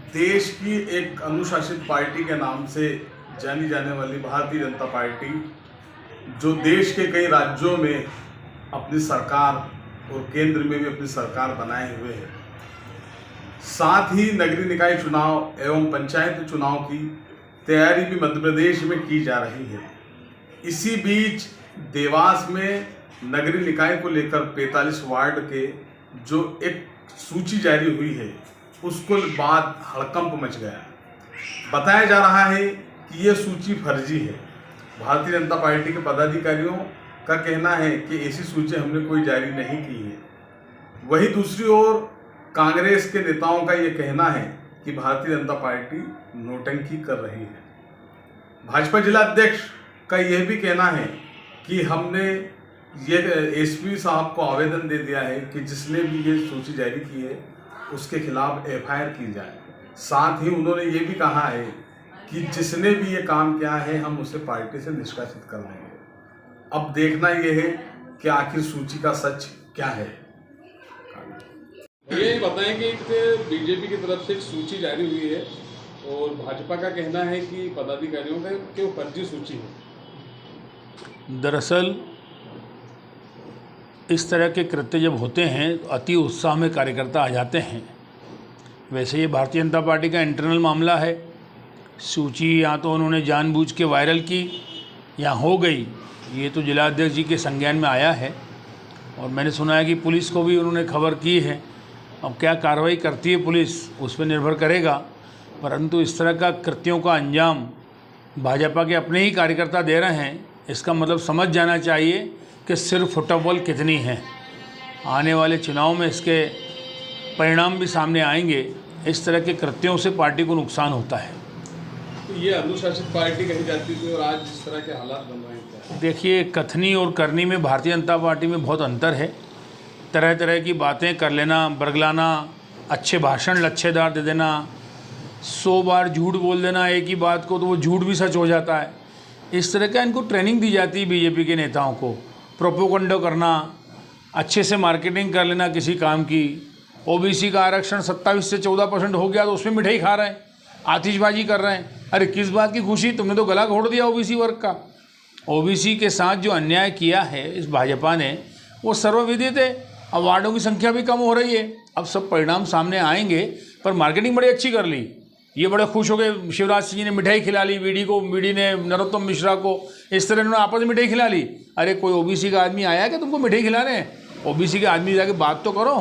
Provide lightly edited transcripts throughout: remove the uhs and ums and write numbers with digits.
देश की एक अनुशासित पार्टी के नाम से जानी जाने वाली भारतीय जनता पार्टी, जो देश के कई राज्यों में अपनी सरकार और केंद्र में भी अपनी सरकार बनाए हुए है, साथ ही नगरीय निकाय चुनाव एवं पंचायत चुनाव की तैयारी भी मध्य प्रदेश में की जा रही है। इसी बीच देवास में नगरीय निकाय को लेकर 45 वार्ड के जो एक सूची जारी हुई है, उसको बाद हड़कंप मच गया। बताया जा रहा है कि यह सूची फर्जी है। भारतीय जनता पार्टी के पदाधिकारियों का कहना है कि ऐसी सूची हमने कोई जारी नहीं की है। वहीं दूसरी ओर कांग्रेस के नेताओं का यह कहना है कि भारतीय जनता पार्टी नोटंकी कर रही है। भाजपा जिला अध्यक्ष का यह भी कहना है कि हमने ये एसपी साहब को आवेदन दे दिया है कि जिसने भी ये सूची जारी की है उसके खिलाफ एफआईआर की जाए। साथ ही उन्होंने ये भी कहा है कि जिसने भी ये काम किया है हम उसे पार्टी से निष्कासित कर देंगे। अब देखना यह है कि आखिर सूची का सच क्या है। ये बताएं कि बीजेपी की तरफ से एक सूची जारी हुई है और भाजपा का कहना है कि पदाधिकारियों का कि वो फर्जी सूची है। दरअसल इस तरह के कृत्य जब होते हैं तो अति उत्साह में कार्यकर्ता आ जाते हैं। वैसे ये भारतीय जनता पार्टी का इंटरनल मामला है। सूची या तो उन्होंने जानबूझ के वायरल की या हो गई, ये तो जिला अध्यक्ष जी के संज्ञान में आया है और मैंने सुना है कि पुलिस को भी उन्होंने खबर की है। अब क्या कार्रवाई करती है पुलिस उस पर निर्भर करेगा, परंतु इस तरह का कृत्यों का अंजाम भाजपा के अपने ही कार्यकर्ता दे रहे हैं। इसका मतलब समझ जाना चाहिए कि सिर्फ फुटबॉल कितनी है। आने वाले चुनाव में इसके परिणाम भी सामने आएंगे। इस तरह के कृत्यों से पार्टी को नुकसान होता है। तो ये अनुशासित पार्टी कही जाती थी और आज जिस तरह के हालात बन रहे हैं, देखिए, कथनी और करनी में भारतीय जनता पार्टी में बहुत अंतर है। तरह तरह की बातें कर लेना, बरगलाना, अच्छे भाषण लच्छेदार दे देना, 100 बार झूठ बोल देना एक ही बात को तो वो झूठ भी सच हो जाता है। इस तरह का इनको ट्रेनिंग दी जाती है बीजेपी के नेताओं को। प्रोपोगंडा करना, अच्छे से मार्केटिंग कर लेना किसी काम की। ओबीसी का आरक्षण 27 से 14% हो गया तो उसमें मिठाई खा रहे हैं, आतिशबाजी कर रहे हैं। अरे किस बात की खुशी, तुमने तो गला घोट दिया ओबीसी वर्ग का। ओबीसी के साथ जो अन्याय किया है इस भाजपा ने वो सर्वविदित है। अब वार्डों की संख्या भी कम हो रही है। अब सब परिणाम सामने आएंगे, पर मार्केटिंग बड़ी अच्छी कर ली। ये बड़े खुश हो गए, शिवराज सिंह जी ने मिठाई खिला ली बीडी ने नरोत्तम मिश्रा को। इस तरह उन्होंने आपस में मिठाई खिला ली। अरे कोई ओबीसी का आदमी आया कि तुमको मिठाई खिला रहे हैं? ओबीसी के आदमी जाके बात तो करो।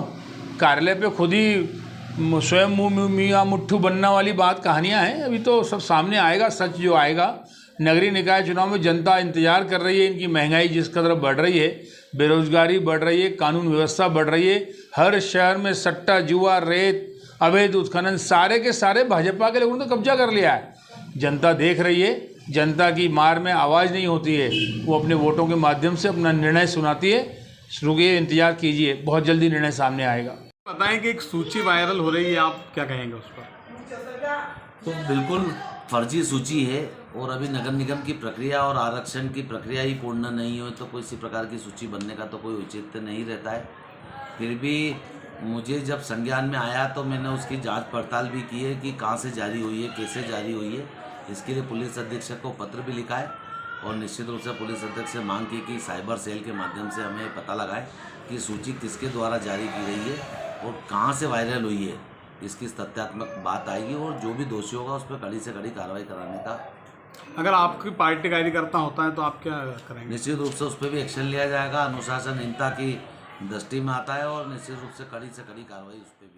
कार्यालय पे खुद ही स्वयं मुँह मियाँ मुट्ठू बनना वाली बात कहानियाँ हैं। अभी तो सब सामने आएगा, सच जो आएगा। नगरीय निकाय चुनाव में जनता इंतजार कर रही है। इनकी महंगाई जिस कदर बढ़ रही है, बेरोजगारी बढ़ रही है, कानून व्यवस्था बढ़ रही है, हर शहर में सट्टा, जुआ, रेत, अवैध उत्खनन, सारे के सारे भाजपा के लोगों ने कब्जा कर लिया है। जनता देख रही है। जनता की मार में आवाज़ नहीं होती है, वो अपने वोटों के माध्यम से अपना निर्णय सुनाती है। रुकिए, इंतजार कीजिए, बहुत जल्दी निर्णय सामने आएगा। बताएं कि एक सूची वायरल हो रही है, आप क्या कहेंगे उस पर? तो बिल्कुल फर्जी सूची है और अभी नगर निगम की प्रक्रिया और आरक्षण की प्रक्रिया ही पूर्ण नहीं हो तो कोई इसी प्रकार की सूची बनने का तो कोई औचित्य नहीं रहता है। फिर भी मुझे जब संज्ञान में आया तो मैंने उसकी जांच पड़ताल भी की है कि कहाँ से जारी हुई है, कैसे जारी हुई है। इसके लिए पुलिस अधीक्षक को पत्र भी लिखा है और निश्चित रूप से पुलिस अधीक्षक से मांग की कि साइबर सेल के माध्यम से हमें पता लगाए कि सूची किसके द्वारा जारी की गई है और कहाँ से वायरल हुई है। इसकी तथ्यात्मक बात आएगी और जो भी दोषी होगा उस पर कड़ी से कड़ी कार्रवाई कराने का। अगर आपकी पार्टी कार्यकर्ता होता है तो आप क्या करेंगे? निश्चित रूप से उस पर भी एक्शन लिया जाएगा। अनुशासनहीनता की दृष्टि में आता है और निश्चित रूप से कड़ी कार्रवाई उस पर भी